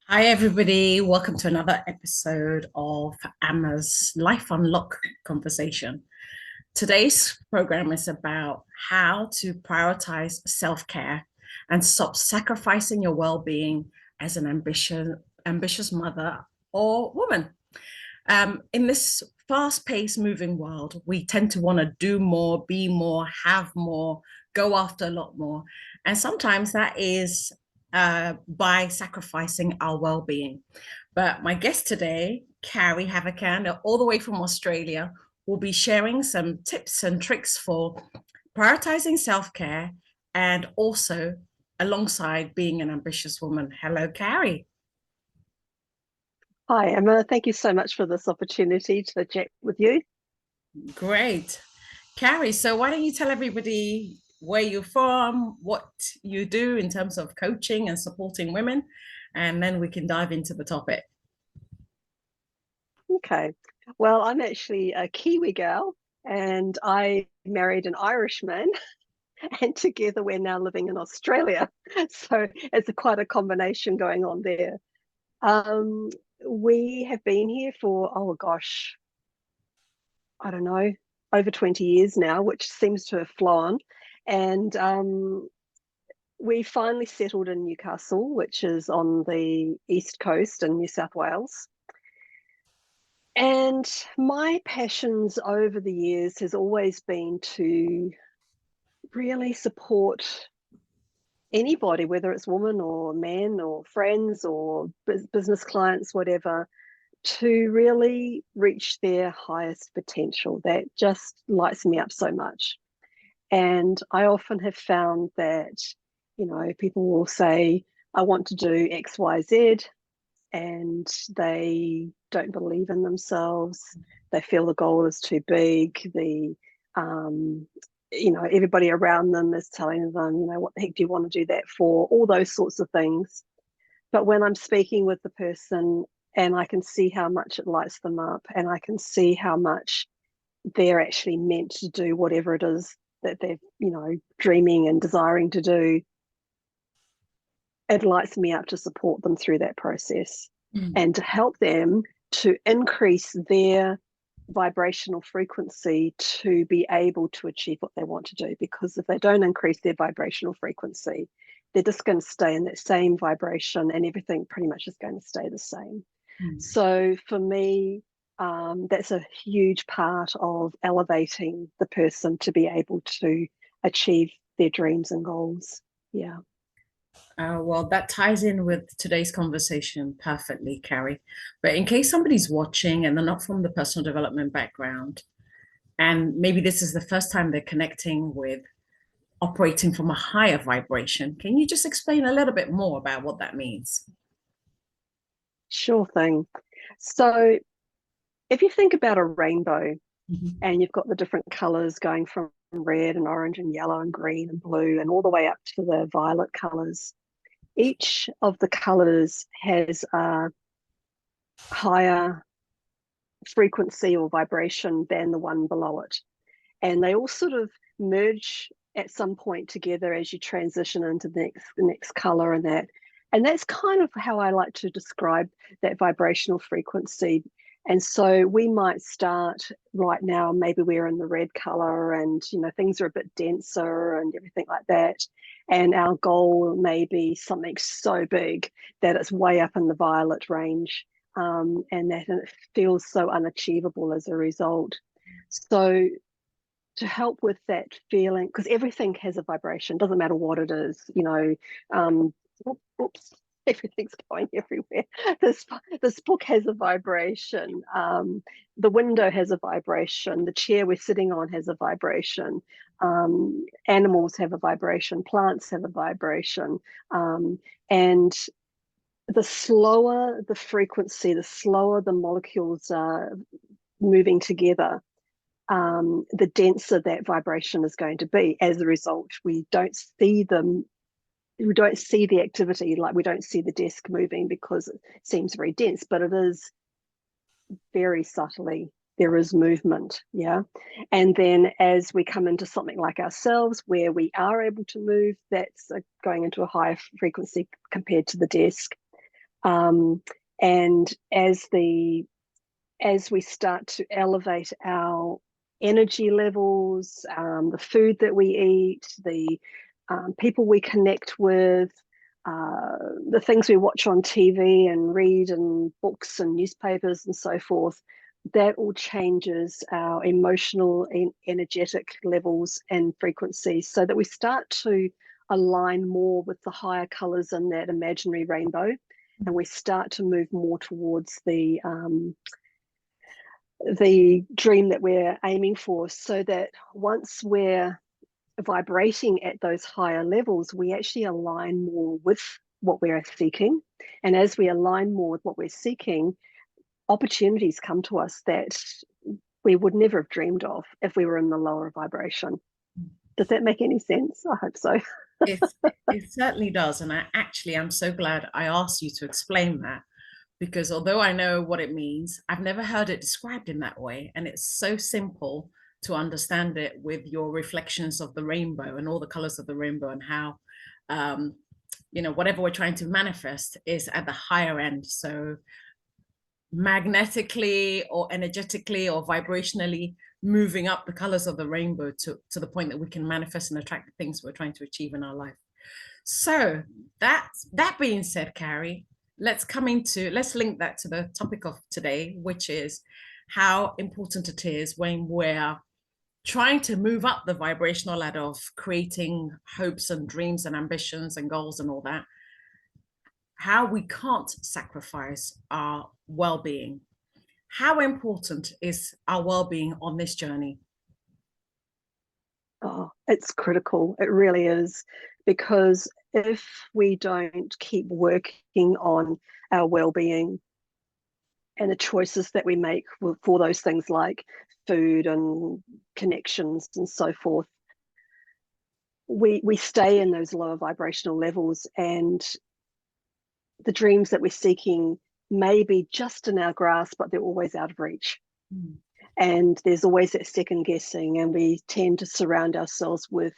Hi, everybody. Welcome to another episode of Emma's Life Unlock conversation. Today's program is about how to prioritize self care and stop sacrificing your well being as an ambitious mother or woman. In this fast paced, moving world, we tend to want to do more, be more, have more, go after a lot more. And sometimes that is by sacrificing our well being. But my guest today, Carrie Havakan, all the way from Australia, will be sharing some tips and tricks for prioritizing self care and also alongside being an ambitious woman. Hello, Carrie. Hi, Emma. Thank you so much for this opportunity to chat with you. Great. Carrie, so why don't you tell everybody where you're from, what you do in terms of coaching and supporting women, and then we can dive into the topic. Okay. Well, I'm actually a Kiwi girl and I married an Irishman, and together we're now living in Australia. So it's quite a combination going on there. Um, we have been here for, oh gosh, I don't know, over 20 years now, which seems to have flown. And we finally settled in Newcastle, which is on the east coast in New South Wales. And my passions over the years has always been to really support anybody, whether it's woman or man or friends or business clients, whatever, to really reach their highest potential. That just lights me up so much. And I often have found that, people will say, I want to do X, Y, Z, and they don't believe in themselves. They feel the goal is too big. Um, everybody around them is telling them, what the heck do you want to do that for? All those sorts of things. But when I'm speaking with the person and I can see how much it lights them up and I can see how much they're actually meant to do whatever it is that they're, dreaming and desiring to do, it lights me up to support them through that process Mm. and to help them to increase their vibrational frequency to be able to achieve what they want to do. Because if they don't increase their vibrational frequency, they're just going to stay in that same vibration and everything pretty much is going to stay the same. Mm. So for me, that's a huge part of elevating the person to be able to achieve their dreams and goals. Yeah. Well, that ties in with today's conversation perfectly, Carrie. But in case somebody's watching and they're not from the personal development background, and maybe this is the first time they're connecting with operating from a higher vibration, can you just explain a little bit more about what that means? Sure thing. So if you think about a rainbow Mhm. and you've got the different colors going from red and orange and yellow and green and blue and all the way up to the violet colors, each of the colors has a higher frequency or vibration than the one below it. And they all sort of merge at some point together as you transition into the next color and that. And that's kind of how I like to describe that vibrational frequency. And so we might start right now, maybe we're in the red color and things are a bit denser and everything like that. And our goal may be something so big that it's way up in the violet range, and that it feels so unachievable as a result. So to help with that feeling, because everything has a vibration, doesn't matter what it is, um, oops, everything's going everywhere. This book has a vibration. The window has a vibration. The chair we're sitting on has a vibration. Animals have a vibration. Plants have a vibration. And the slower the frequency, the slower the molecules are moving together, the denser that vibration is going to be. As a result, we don't see them. We don't see the activity, like we don't see the desk moving because it seems very dense, but it is very subtly. There is movement, yeah. And then as we come into something like ourselves, where we are able to move, that's going into a higher frequency compared to the desk. Um, and as we start to elevate our energy levels, the food that we eat, the people we connect with, the things we watch on TV and read in books and newspapers and so forth, that all changes our emotional and energetic levels and frequencies so that we start to align more with the higher colors in that imaginary rainbow. And we start to move more towards the dream that we're aiming for, so that once we're vibrating at those higher levels, we actually align more with what we're seeking. And as we align more with what we're seeking, opportunities come to us that we would never have dreamed of if we were in the lower vibration. Does that make any sense? I hope so. It, it certainly does. And I'm so glad I asked you to explain that, because although I know what it means, I've never heard it described in that way. And it's so simple to understand it with your reflections of the rainbow and all the colors of the rainbow, and how, um, whatever we're trying to manifest is at the higher end. So magnetically or energetically or vibrationally moving up the colors of the rainbow to the point that we can manifest and attract the things we're trying to achieve in our life. So that being said, Carrie, let's link that to the topic of today, which is how important it is when we're trying to move up the vibrational ladder of creating hopes and dreams and ambitions and goals and all that, how we can't sacrifice our well-being. How important is our well-being on this journey? Oh, it's critical. It really is. Because if we don't keep working on our well-being and the choices that we make for those things like food and connections and so forth, we stay in those lower vibrational levels, and the dreams that we're seeking may be just in our grasp, but they're always out of reach. Mm. And there's always that second guessing, and we tend to surround ourselves with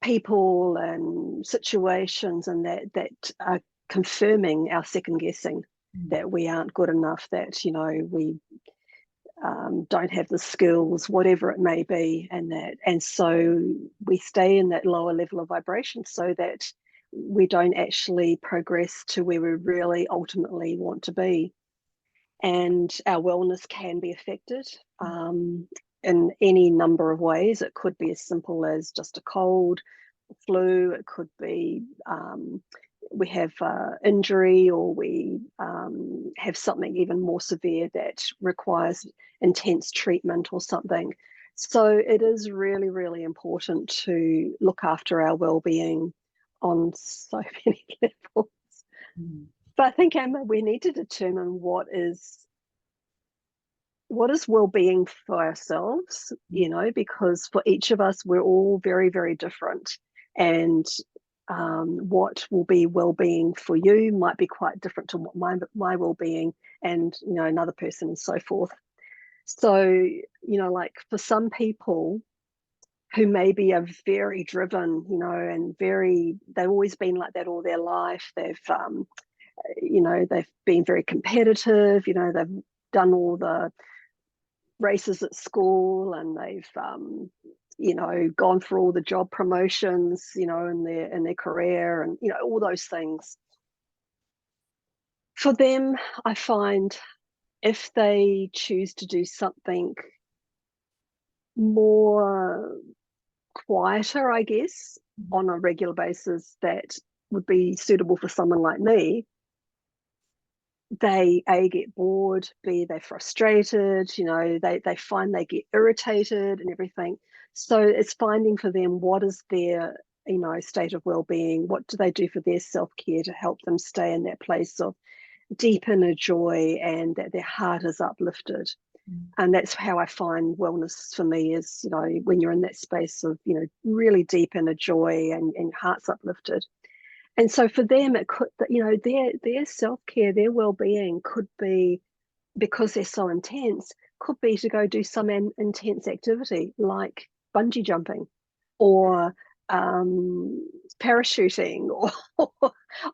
people and situations and that are confirming our second guessing, that we aren't good enough, that we don't have the skills, whatever it may be, and so we stay in that lower level of vibration so that we don't actually progress to where we really ultimately want to be. And our wellness can be affected in any number of ways. It could be as simple as just a cold, flu. It could be we have injury, or we have something even more severe that requires intense treatment or something. So it is really, really important to look after our well-being on so many levels. Mm. But I think, Emma, we need to determine what is well-being for ourselves, because for each of us, we're all very, very different. And what will be well-being for you might be quite different to what my well-being and another person and so forth. So like for some people who maybe are very driven, and they've always been like that all their life. They've been very competitive. They've done all the races at school, and they've gone for all the job promotions in their career, and all those things. For them, I find if they choose to do something more quieter, I guess, on a regular basis, that would be suitable for someone like me, they A, get bored, B, they're frustrated, they find they get irritated and everything. So it's finding for them what is their state of well-being, what do they do for their self-care to help them stay in that place of deep inner joy, and that their heart is uplifted. And that's how I find wellness for me is, when you're in that space of, really deep inner joy, and heart's uplifted. And so for them, it could, their self-care, their well-being could be, because they're so intense, could be to go do some intense activity like bungee jumping, or parachuting, or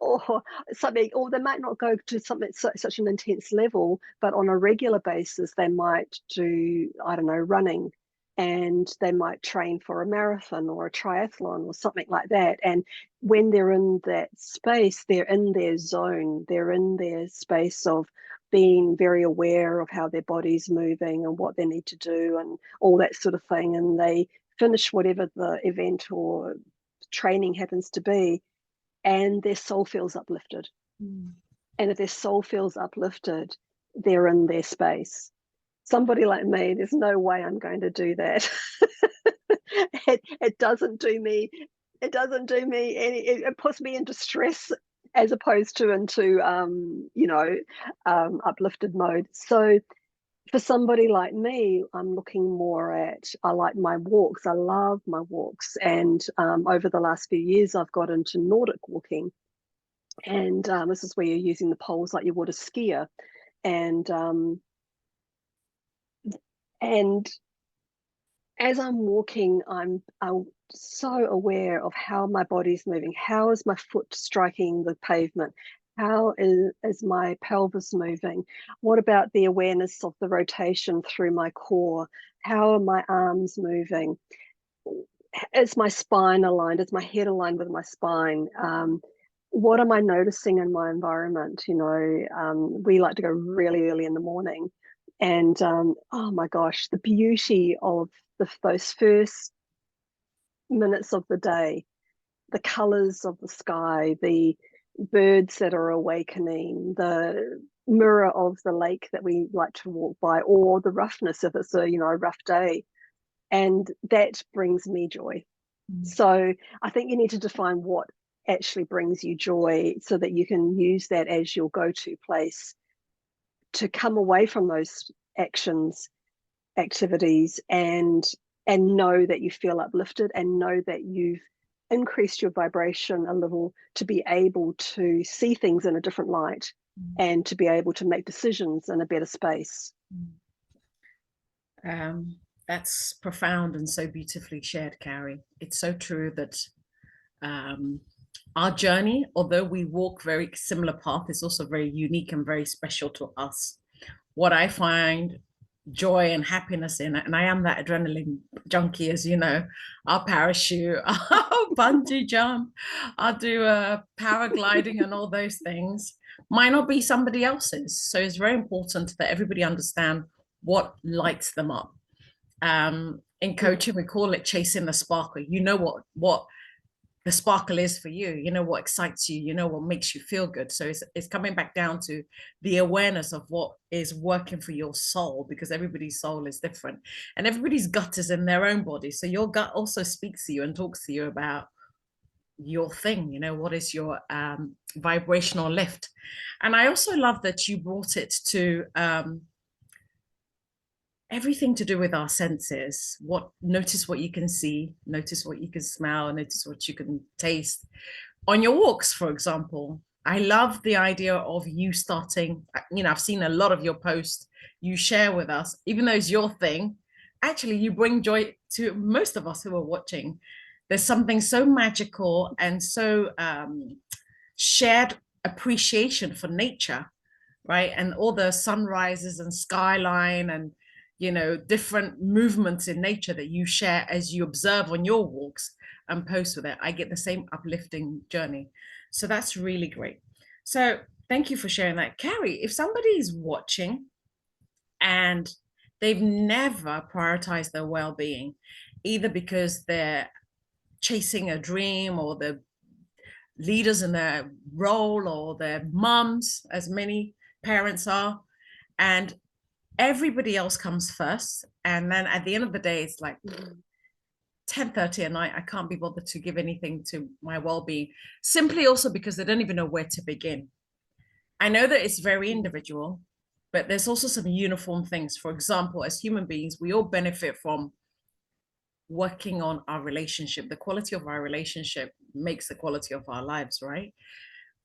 or something, or they might not go to something such an intense level, but on a regular basis, they might do, I don't know, running, and they might train for a marathon or a triathlon or something like that. And when they're in that space, they're in their zone, they're in their space of being very aware of how their body's moving and what they need to do and all that sort of thing. And they finish whatever the event or training happens to be, and their soul feels uplifted. Mm. And if their soul feels uplifted, they're in their space. Somebody like me, there's no way I'm going to do that. It doesn't do me. It doesn't do me any. It puts me into stress as opposed to into uplifted mode. So for somebody like me, I'm looking more at, I like my walks. I love my walks. And over the last few years, I've got into Nordic walking. And this is where you're using the poles like you would a skier. And as I'm walking, I'm so aware of how my body's moving. How is my foot striking the pavement? How is my pelvis moving? What about the awareness of the rotation through my core? How are my arms moving? Is my spine aligned? Is my head aligned with my spine? What am I noticing in my environment? We like to go really early in the morning. And oh my gosh, the beauty of those first minutes of the day, the colors of the sky, the birds that are awakening, the mirror of the lake that we like to walk by, or the roughness if it's a rough day. And that brings me joy. Mm. So I think you need to define what actually brings you joy so that you can use that as your go-to place to come away from those activities, and know that you feel uplifted and know that you've increased your vibration a little to be able to see things in a different light and to be able to make decisions in a better space. That's profound and so beautifully shared, Carrie. It's so true that our journey, although we walk very similar path, is also very unique and very special to us. What I find joy and happiness in it, and I am that adrenaline junkie, as you know. I'll parachute, I'll bungee jump, I'll do paragliding and all those things. Might not be somebody else's. So it's very important that everybody understand what lights them up. In coaching, we call it chasing the sparkle. You know what the sparkle is for you, you know what excites you, you know what makes you feel good. So it's coming back down to the awareness of what is working for your soul, because everybody's soul is different and everybody's gut is in their own body. So your gut also speaks to you and talks to you about your thing, what is your vibrational lift. And I also love that you brought it to everything to do with our senses. Notice what you can see, notice what you can smell, notice what you can taste on your walks, for example. I love the idea of you starting, I've seen a lot of your posts you share with us, even though it's your thing. Actually, you bring joy to most of us who are watching. There's something so magical and so shared appreciation for nature, right? And all the sunrises and skyline and different movements in nature that you share as you observe on your walks and post with it. I get the same uplifting journey. So that's really great. So thank you for sharing that. Carrie, if somebody is watching and they've never prioritized their well-being, either because they're chasing a dream or they're leaders in their role or their moms, as many parents are, and everybody else comes first, and then at the end of the day it's like 10:30 at night, I can't be bothered to give anything to my well-being, simply also because they don't even know where to begin. I know that it's very individual, but there's also some uniform things. For example, as human beings, we all benefit from working on our relationship. The quality of our relationship makes the quality of our lives, right?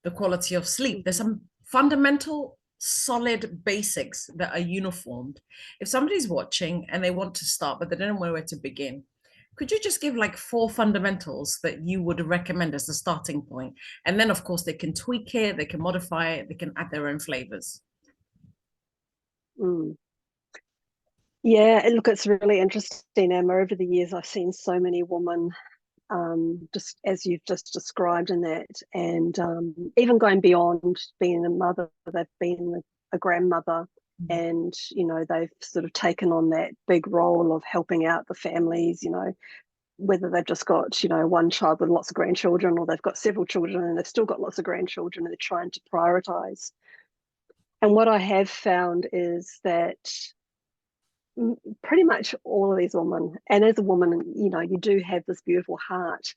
The quality of sleep. There's some fundamental solid basics that are uniformed. If somebody's watching and they want to start, but they don't know where to begin, Could you just give like four fundamentals that you would recommend as a starting point? And then, of course, they can tweak it, they can modify it, they can add their own flavors. Mm. Yeah, and look, it's really interesting, Emma. Over the years, I've seen so many women, just as you've just described in that, and even going beyond being a mother, they've been a grandmother, and they've sort of taken on that big role of helping out the families. Whether they've just got one child with lots of grandchildren, or they've got several children and they've still got lots of grandchildren, and they're trying to prioritize. And what I have found is that pretty much all of these women, and as a woman, you do have this beautiful heart,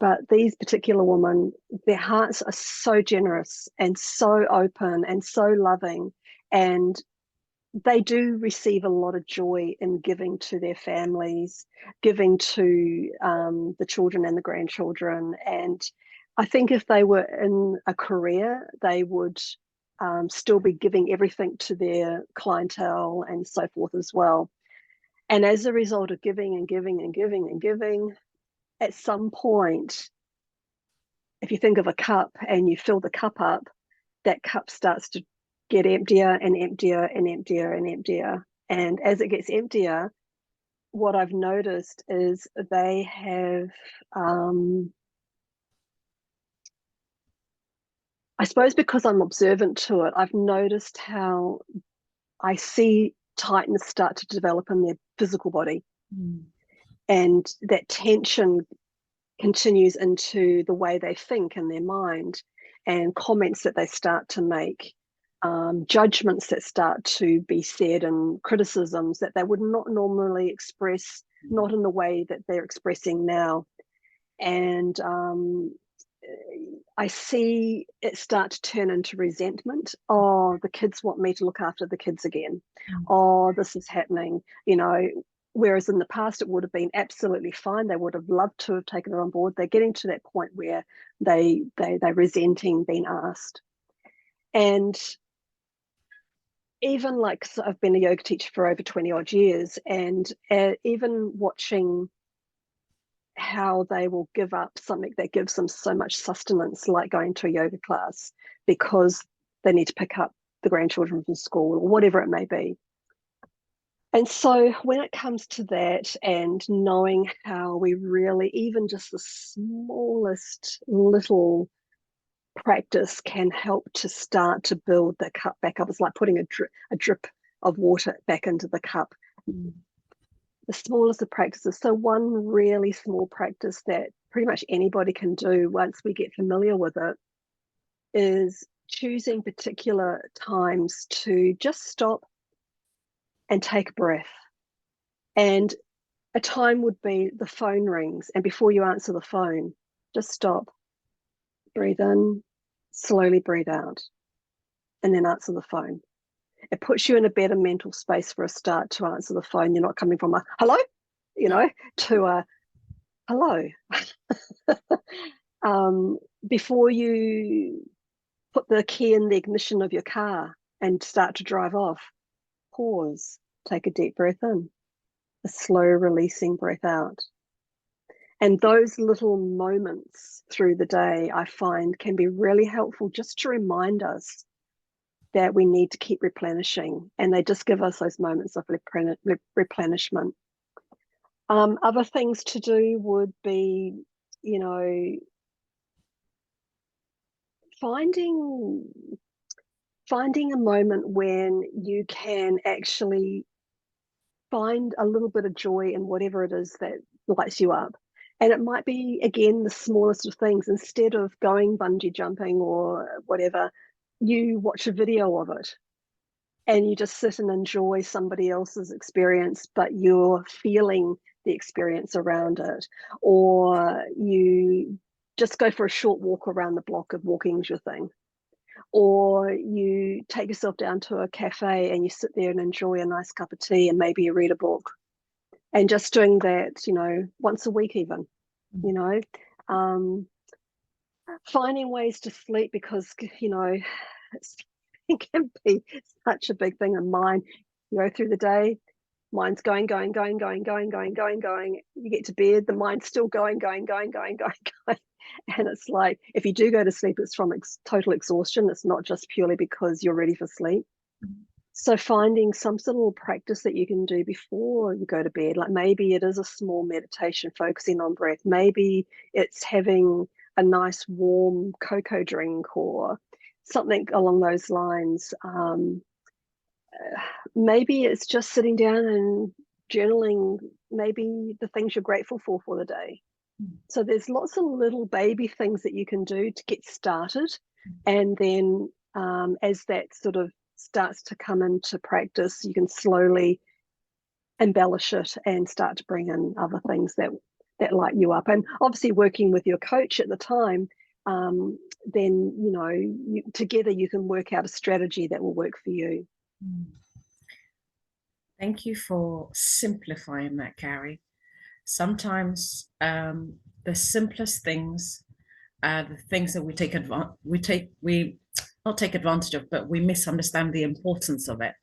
but these particular women, their hearts are so generous and so open and so loving, and they do receive a lot of joy in giving to their families, giving to the children and the grandchildren. And I think if they were in a career, they would still be giving everything to their clientele and so forth as well. And as a result of giving and giving and giving and giving, at some point, if you think of a cup and you fill the cup up, that cup starts to get emptier and emptier and emptier and emptier. And as it gets emptier, what I've noticed is they have, I suppose because I'm observant to it, I've noticed how I see tightness start to develop in their physical body. Mm. And that tension continues into the way they think in their mind, and comments that they start to make, judgments that start to be said, and criticisms that they would not normally express, not in the way that they're expressing now. And I see it start to turn into resentment. Oh, the kids want me to look after the kids again. Oh, this is happening. Whereas in the past it would have been absolutely fine. They would have loved to have taken it on board. They're getting to that point where they're resenting being asked. And even like, so I've been a yoga teacher for over 20 odd years, and even watching how they will give up something that gives them so much sustenance, like going to a yoga class, because they need to pick up the grandchildren from school or whatever it may be. And so when it comes to that, and knowing how we really, even just the smallest little practice can help to start to build the cup back up. It's like putting a drip of water back into the cup. The smallest of practices. So one really small practice that pretty much anybody can do once we get familiar with it is choosing particular times to just stop and take a breath. And a time would be the phone rings, and before you answer the phone, just stop, breathe in, slowly breathe out, and then answer the phone. It puts you in a better mental space for a start to answer the phone. You're not coming from a hello, to a hello. Before you put the key in the ignition of your car and start to drive off, pause, take a deep breath in, a slow releasing breath out. And those little moments through the day, I find, can be really helpful just to remind us that we need to keep replenishing. And they just give us those moments of replenishment. Other things to do would be, finding a moment when you can actually find a little bit of joy in whatever it is that lights you up. And it might be, again, the smallest of things. Instead of going bungee jumping or whatever, you watch a video of it and you just sit and enjoy somebody else's experience, but you're feeling the experience around it. Or you just go for a short walk around the block if walking's your thing. Or you take yourself down to a cafe and you sit there and enjoy a nice cup of tea, and maybe you read a book. And just doing that, once a week even, finding ways to sleep, because, it can be such a big thing in mind. You go through the day, mind's going, going, going, going, going, going, going, going. You get to bed, the mind's still going, going, going, going, going, going. And it's like, if you do go to sleep, it's from total exhaustion. It's not just purely because you're ready for sleep. So finding some sort of practice that you can do before you go to bed, like maybe it is a small meditation focusing on breath. Maybe it's having a nice warm cocoa drink or something along those lines. Maybe it's just sitting down and journaling maybe the things you're grateful for the day. So there's lots of little baby things that you can do to get started. And then as that sort of starts to come into practice, you can slowly embellish it and start to bring in other things that light you up. And obviously working with your coach at the time, then, you know, together you can work out a strategy that will work for you. Thank you for simplifying that, Carrie. Sometimes the simplest things, the things that we not take advantage of, but we misunderstand the importance of it,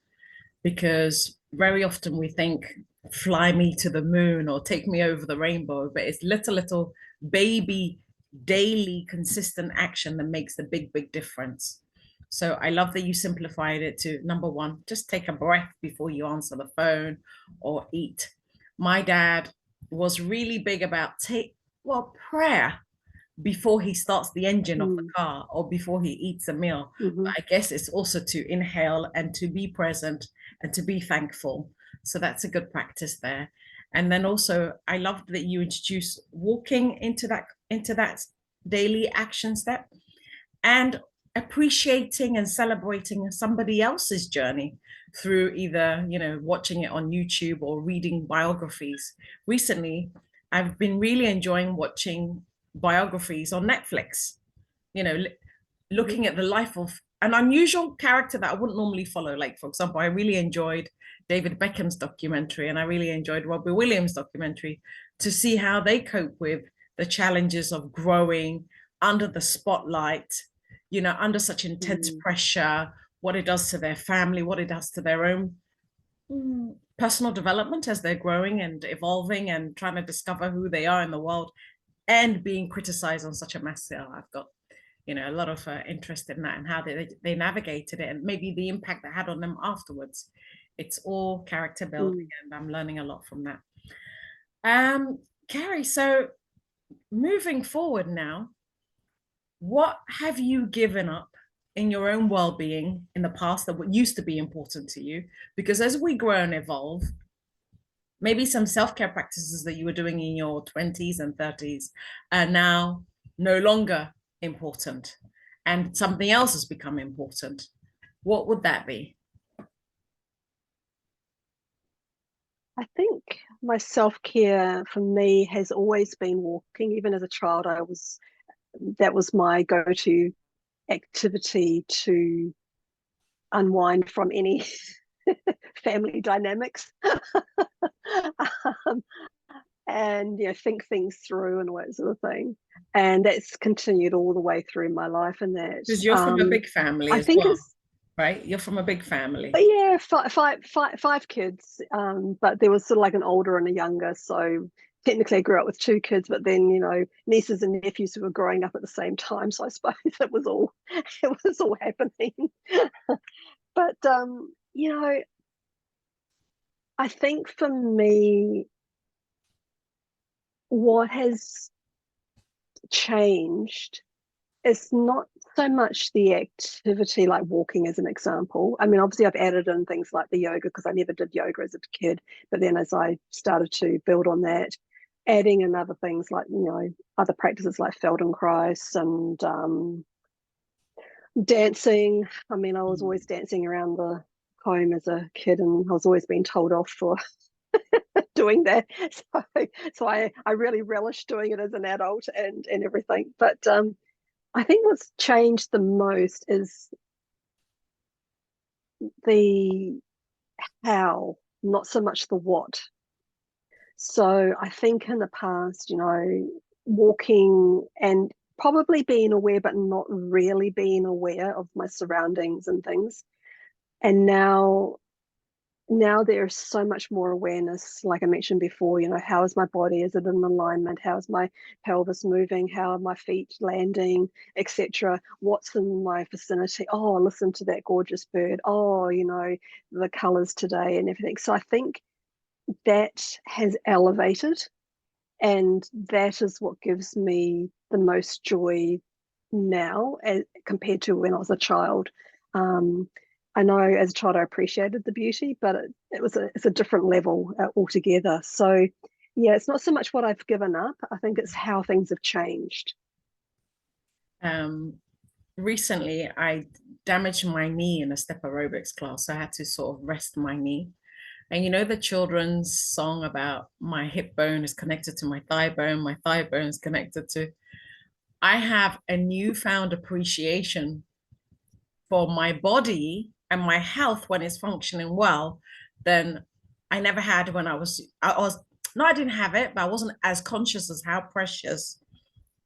because very often we think fly me to the moon or take me over the rainbow, but it's little baby daily consistent action that makes the big difference. So I love that you simplified it to number one, just take a breath before you answer the phone or eat. My dad was really big about prayer before he starts the engine of the car or before he eats a meal. Mm-hmm. I guess it's also to inhale and to be present and to be thankful. So that's a good practice there. And then also I loved that you introduced walking into that daily action step and appreciating and celebrating somebody else's journey through either, you know, watching it on YouTube or reading biographies. Recently, I've been really enjoying watching biographies on Netflix, you know, looking at the life of an unusual character that I wouldn't normally follow. Like, for example, I really enjoyed David Beckham's documentary and I really enjoyed Robbie Williams' documentary to see how they cope with the challenges of growing under the spotlight, you know, under such intense pressure, what it does to their family, what it does to their own personal development as they're growing and evolving and trying to discover who they are in the world and being criticized on such a mass scale. I've got, you know, a lot of interest in that and how they navigated it and maybe the impact that had on them afterwards. It's all character building and I'm learning a lot from that. Carrie, so moving forward now, what have you given up in your own well-being in the past that used to be important to you? Because as we grow and evolve, maybe some self-care practices that you were doing in your 20s and 30s are now no longer important and something else has become important. What would that be? I think my self-care for me has always been walking. Even as a child, that was my go-to activity to unwind from any family dynamics. And you know, think things through and all that sort of thing. And that's continued all the way through my life. And that Because you're from a big family I as think well, it's right? You're from a big family. yeah, five kids. But there was sort of like an older and a younger. So technically I grew up with two kids, but then, you know, nieces and nephews who were growing up at the same time. So I suppose it was all happening. But you know, I think for me, what has changed is not so much the activity, like walking as an example. I mean, obviously I've added in things like the yoga because I never did yoga as a kid, but then as I started to build on that, adding in other things like, you know, other practices like Feldenkrais and dancing. I mean, I was always dancing around the home as a kid and I was always being told off for doing that. So I really relish doing it as an adult and everything. But I think what's changed the most is the how, not so much the what. So I think in the past, you know, walking and probably being aware, but not really being aware of my surroundings and things. And now now there's so much more awareness, like I mentioned before, how is my body? Is it in alignment? How is my pelvis moving? How are my feet landing, etc.? What's in my vicinity? Oh, listen to that gorgeous bird. Oh, the colors today and everything. So I think that has elevated, and that is what gives me the most joy now compared to when I was a child. Um, I know as a child I appreciated the beauty, but it's a different level altogether. So yeah, it's not so much what I've given up. I think it's how things have changed. Um, Recently, I damaged my knee in a step aerobics class. So I had to sort of rest my knee. And you know the children's song about my hip bone is connected to my thigh bone is connected to. I have a newfound appreciation for my body and my health when it's functioning well than I never had when I was no, I didn't have it, but I wasn't as conscious as how precious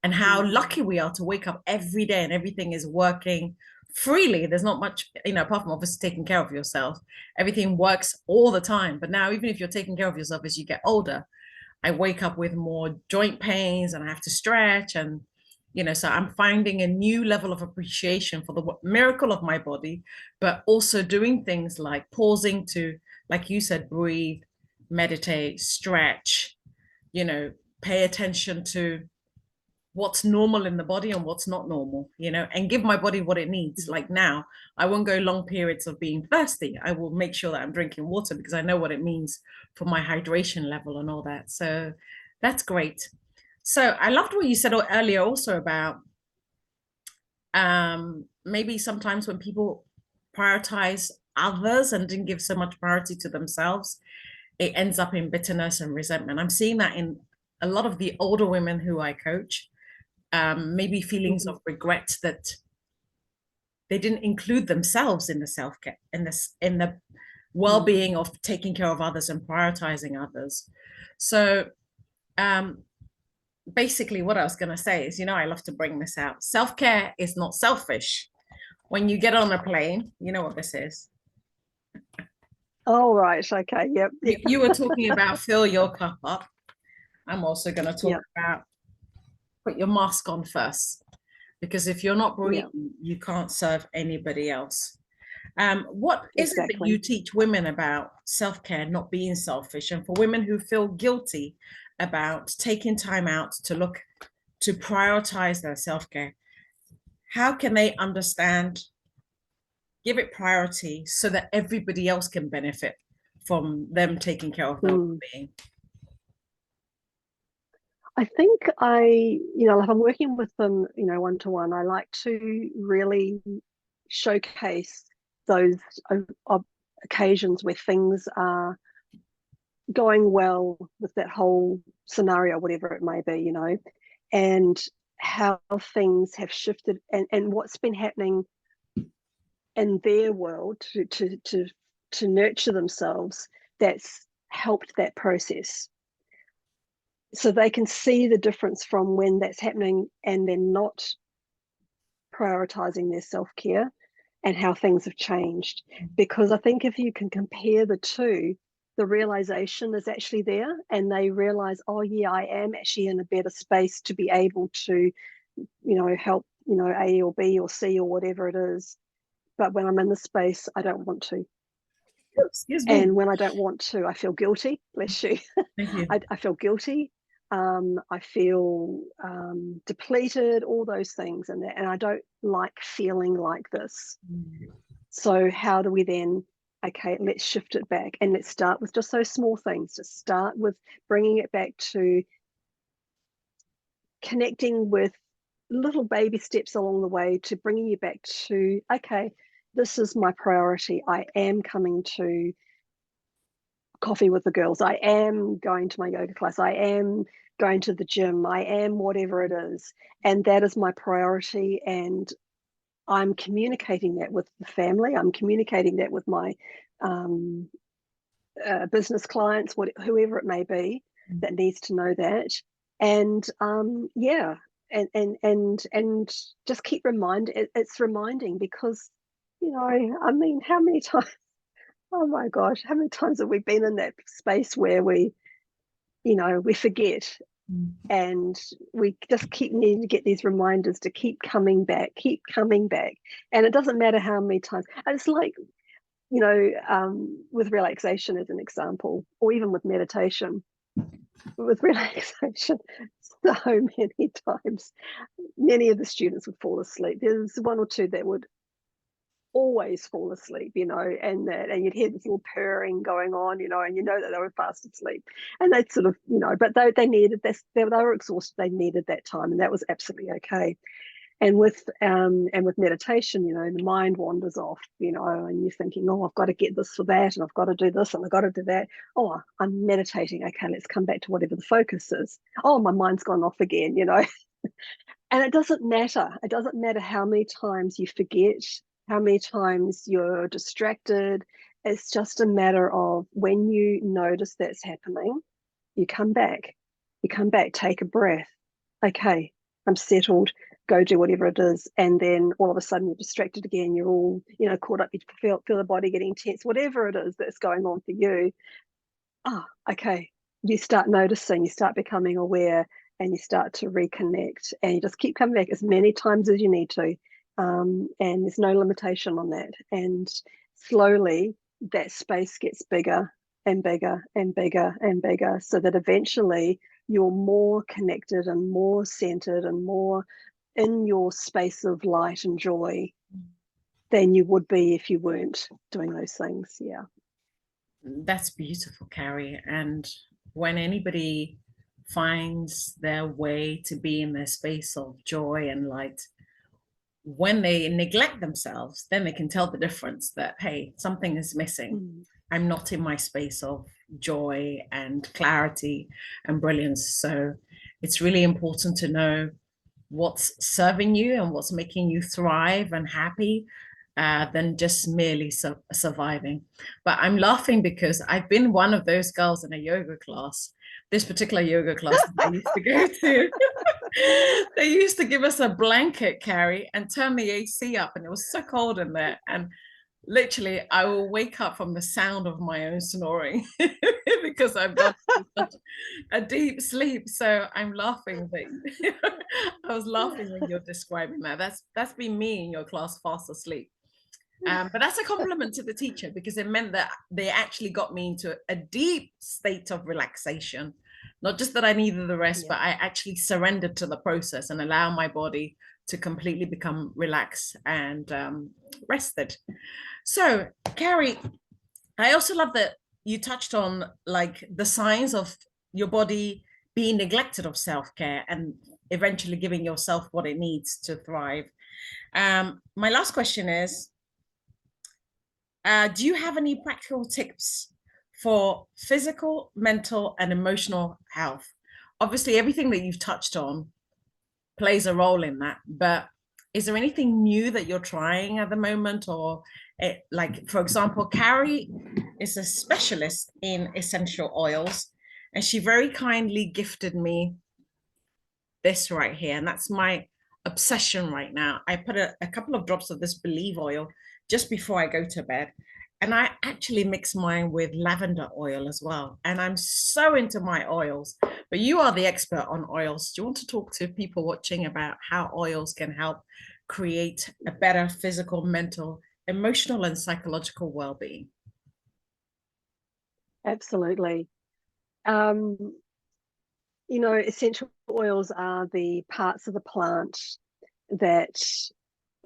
and how Mm. lucky we are to wake up every day and everything is working freely. There's not much, apart from obviously taking care of yourself, everything works all the time. But now, even if you're taking care of yourself as you get older, I wake up with more joint pains and I have to stretch. And, so I'm finding a new level of appreciation for the miracle of my body, but also doing things like pausing to, like you said, breathe, meditate, stretch, pay attention to what's normal in the body and what's not normal, and give my body what it needs. Like now, I won't go long periods of being thirsty. I will make sure that I'm drinking water because I know what it means for my hydration level and all that. So that's great. So I loved what you said earlier also about maybe sometimes when people prioritize others and didn't give so much priority to themselves, it ends up in bitterness and resentment. I'm seeing that in a lot of the older women who I coach, maybe feelings Mm-hmm. of regret that they didn't include themselves in the self-care, in the Mm. well-being of taking care of others and prioritizing others. So um, basically what I was going to say is, I love to bring this out. Self-care is not selfish. When you get on a plane, you know what this is. Oh, right. Okay. Yep. Yep. You were talking about fill your cup up. I'm also going to talk Yep. about put your mask on first, because if you're not Yep. breathing, you can't serve anybody else. What is it that you Exactly. teach women about self-care, not being selfish, and for women who feel guilty about taking time out to look to prioritize their self-care? How can they understand, give it priority so that everybody else can benefit from them taking care of their Mm. well-being? I think if I'm working with them, one to one, I like to really showcase those occasions where things are going well with that whole scenario, whatever it may be, and how things have shifted, and what's been happening in their world to nurture themselves that's helped that process, so they can see the difference from when that's happening and they're not prioritizing their self-care, and how things have changed. Because I think if you can compare the two, the realization is actually there, and they realize, oh yeah, I am actually in a better space to be able to help A or B or C or whatever it is. But when I'm in the space, I don't want to. Excuse me. And when I don't want to, I feel guilty. Bless you. Thank you. I feel guilty. I feel depleted, all those things, and I don't like feeling like this. So how do we then? Okay, let's shift it back, and let's start with just those small things. Just start with bringing it back to connecting with little baby steps along the way, to bringing you back to, okay, this is my priority. I am coming to coffee with the girls. I am going to my yoga class. I am going to the gym. I am whatever it is. And that is my priority. And I'm communicating that with the family. I'm communicating that with my um, business clients, whoever it may be that needs to know that. And yeah, and just keep it's reminding, because I mean, how many times Oh my gosh, how many times have we been in that space where we forget, Mm. and we just keep needing to get these reminders to keep coming back, keep coming back. And it doesn't matter how many times. And it's like, with relaxation as an example, or even with meditation, with relaxation, so many times, many of the students would fall asleep. There's one or two that would always fall asleep, and you'd hear this little purring going on, and that they were fast asleep. And they'd sort of, but they needed this, they were exhausted, they needed that time, and that was absolutely okay. And with meditation, the mind wanders off, and you're thinking, oh, I've got to get this for that, and I've got to do this, and I've got to do that. Oh, I'm meditating. Okay, let's come back to whatever the focus is. Oh, my mind's gone off again, And it doesn't matter. It doesn't matter how many times you forget, how many times you're distracted. It's just a matter of when you notice that's happening, you come back. You come back, take a breath. Okay, I'm settled. Go do whatever it is. And then all of a sudden you're distracted again. You're all, caught up. You feel the body getting tense, whatever it is that's going on for you. Oh, okay. You start noticing, you start becoming aware, and you start to reconnect, and you just keep coming back as many times as you need to. And there's no limitation on that. And slowly that space gets bigger and bigger and bigger and bigger, so that eventually you're more connected and more centered and more in your space of light and joy than you would be if you weren't doing those things. Yeah. That's beautiful, Carrie. And when anybody finds their way to be in their space of joy and light, when they neglect themselves, then they can tell the difference that, hey, something is missing. Mm. I'm not in my space of joy and clarity and brilliance. So it's really important to know what's serving you and what's making you thrive and happy than just merely surviving. But I'm laughing because I've been one of those girls in a yoga class, this particular yoga class that I used to go to. They used to give us a blanket, Carrie, and turn the AC up, and it was so cold in there. And literally, I will wake up from the sound of my own snoring because I've gone such a deep sleep. So I'm laughing, but I was laughing when you're describing that. That's been me in your class, fast asleep. But that's a compliment to the teacher because it meant that they actually got me into a deep state of relaxation. Not just that I needed the rest, Yeah. but I actually surrendered to the process and allow my body to completely become relaxed and rested. So, Carrie, I also love that you touched on like the signs of your body being neglected of self-care and eventually giving yourself what it needs to thrive. My last question is, do you have any practical tips for physical, mental, and emotional health? Obviously, everything that you've touched on plays a role in that, but is there anything new that you're trying at the moment? Or like, for example, Carrie is a specialist in essential oils, and she very kindly gifted me this right here, and that's my obsession right now. I put a couple of drops of this Believe oil just before I go to bed, and I actually mix mine with lavender oil as well. And I'm so into my oils. But you are the expert on oils. Do you want to talk to people watching about how oils can help create a better physical, mental, emotional, and psychological well-being? Absolutely. Um, essential oils are the parts of the plant that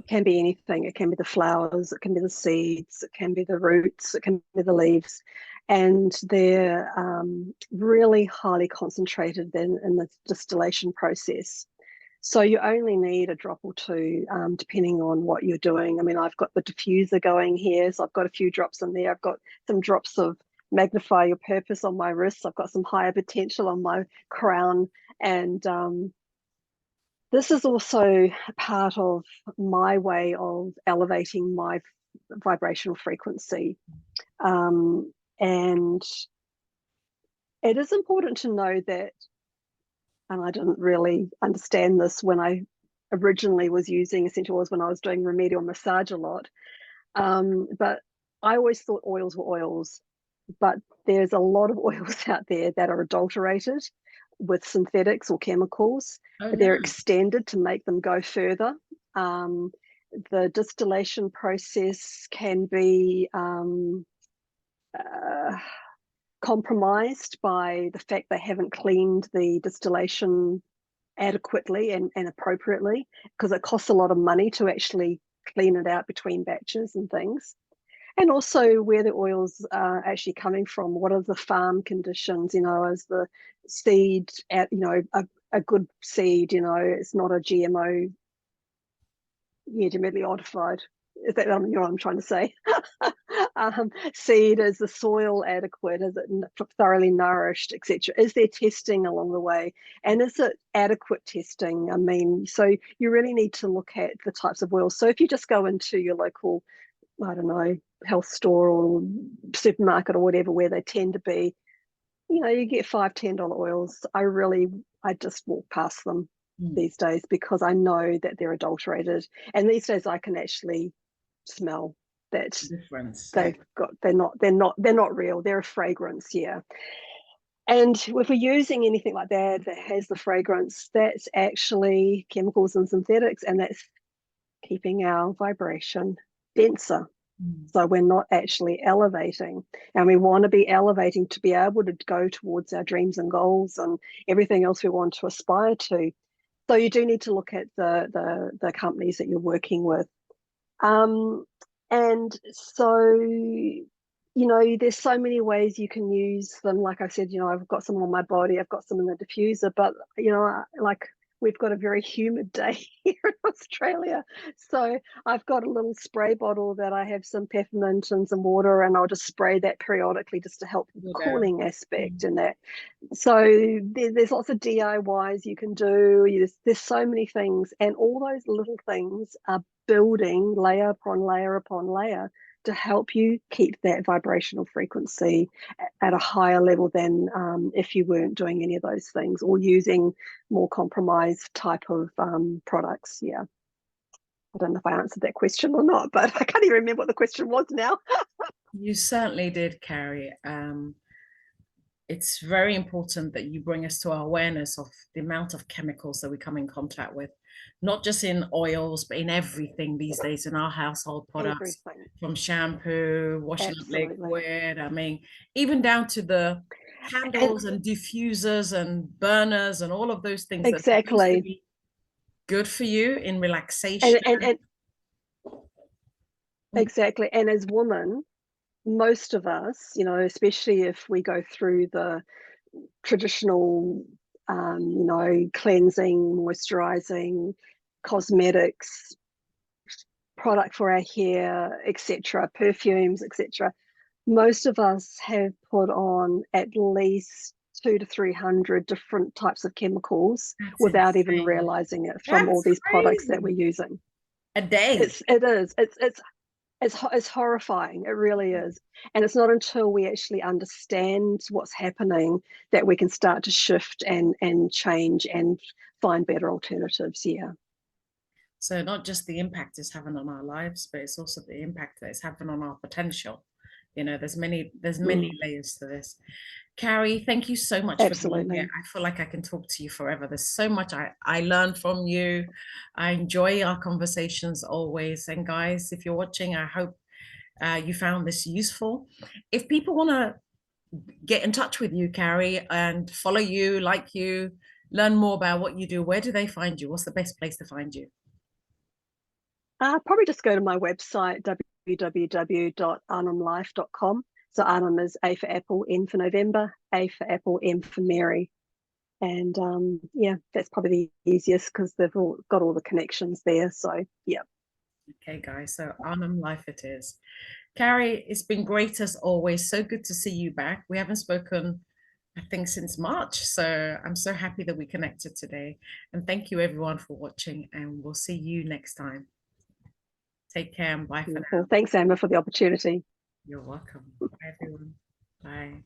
can be anything. It can be the flowers, it can be the seeds, it can be the roots, it can be the leaves. And they're really highly concentrated in the distillation process. So you only need a drop or two, depending on what you're doing. I mean, I've got the diffuser going here, so I've got a few drops in there. I've got some drops of magnify your purpose on my wrists. I've got some higher potential on my crown. And this is also part of my way of elevating my vibrational frequency. And it is important to know that, and I didn't really understand this when I originally was using essential oils when I was doing remedial massage a lot. But I always thought oils were oils, but there's a lot of oils out there that are adulterated with synthetics or chemicals. Oh no. They're extended to make them go further. The distillation process can be compromised by the fact they haven't cleaned the distillation adequately and appropriately, because it costs a lot of money to actually clean it out between batches and things. And also where the oils are actually coming from. What are the farm conditions? Is the seed a good seed? It's not a GMO, genetically modified. Is that what I'm trying to say? Seed, is the soil adequate? Is it thoroughly nourished, etc.? Is there testing along the way? And is it adequate testing? I mean, so you really need to look at the types of oils. So if you just go into your local, I don't know, health store or supermarket or whatever, where they tend to be, you get $5-10 oils. I just walk past them these days, because I know that they're adulterated. And these days I can actually smell that difference. they're not real. They're a fragrance, yeah. And if we're using anything like that has the fragrance, that's actually chemicals and synthetics, and that's keeping our vibration denser. So we're not actually elevating, and we want to be elevating to be able to go towards our dreams and goals and everything else we want to aspire to. So you do need to look at the companies that you're working with. And so, there's so many ways you can use them. Like I said, I've got some on my body, I've got some in the diffuser, but, like we've got a very humid day here in Australia. So I've got a little spray bottle that I have some peppermint and some water, and I'll just spray that periodically just to help with the cooling aspect and that. So there's lots of DIYs you can do. There's so many things, and all those little things are building layer upon layer upon layer to help you keep that vibrational frequency at a higher level than if you weren't doing any of those things or using more compromised type of products. Yeah. I don't know if I answered that question or not, but I can't even remember what the question was now. You certainly did, Carrie. It's very important that you bring us to our awareness of the amount of chemicals that we come in contact with, not just in oils, but in everything these days in our household products, Everything. from shampoo, washing up Absolutely. liquid. I mean, even down to the candles and diffusers and burners and all of those things that are supposed to be good for you in relaxation. And exactly. And as women, most of us, especially if we go through the traditional, cleansing, moisturizing, cosmetics, product for our hair, etc., perfumes, etc., most of us have put on at least 200 to 300 different types of chemicals without even realizing it from all these products that we're using. A day. It's horrifying. It really is. And it's not until we actually understand what's happening that we can start to shift and change and find better alternatives. Yeah. So not just the impact it's having on our lives, but it's also the impact that it's having on our potential. There's many layers to this. Carrie, thank you so much for being here. I feel like I can talk to you forever. There's so much I learned from you. I enjoy our conversations always. And guys, if you're watching, I hope you found this useful. If people want to get in touch with you, Carrie, and follow you, like you, learn more about what you do, where do they find you? What's the best place to find you? Probably just go to my website, www.arnhemlife.com. So Arnhem is A for Apple, N for November, A for Apple, M for Mary. And yeah, that's probably the easiest because they've got all the connections there. So yeah. Okay, guys. So Arnhem Life it is. Carrie, it's been great as always. So good to see you back. We haven't spoken, I think, since March. So I'm so happy that we connected today. And thank you everyone for watching, and we'll see you next time. Take care and bye for now. Thanks, Emma, for the opportunity. You're welcome. Bye, everyone. Bye.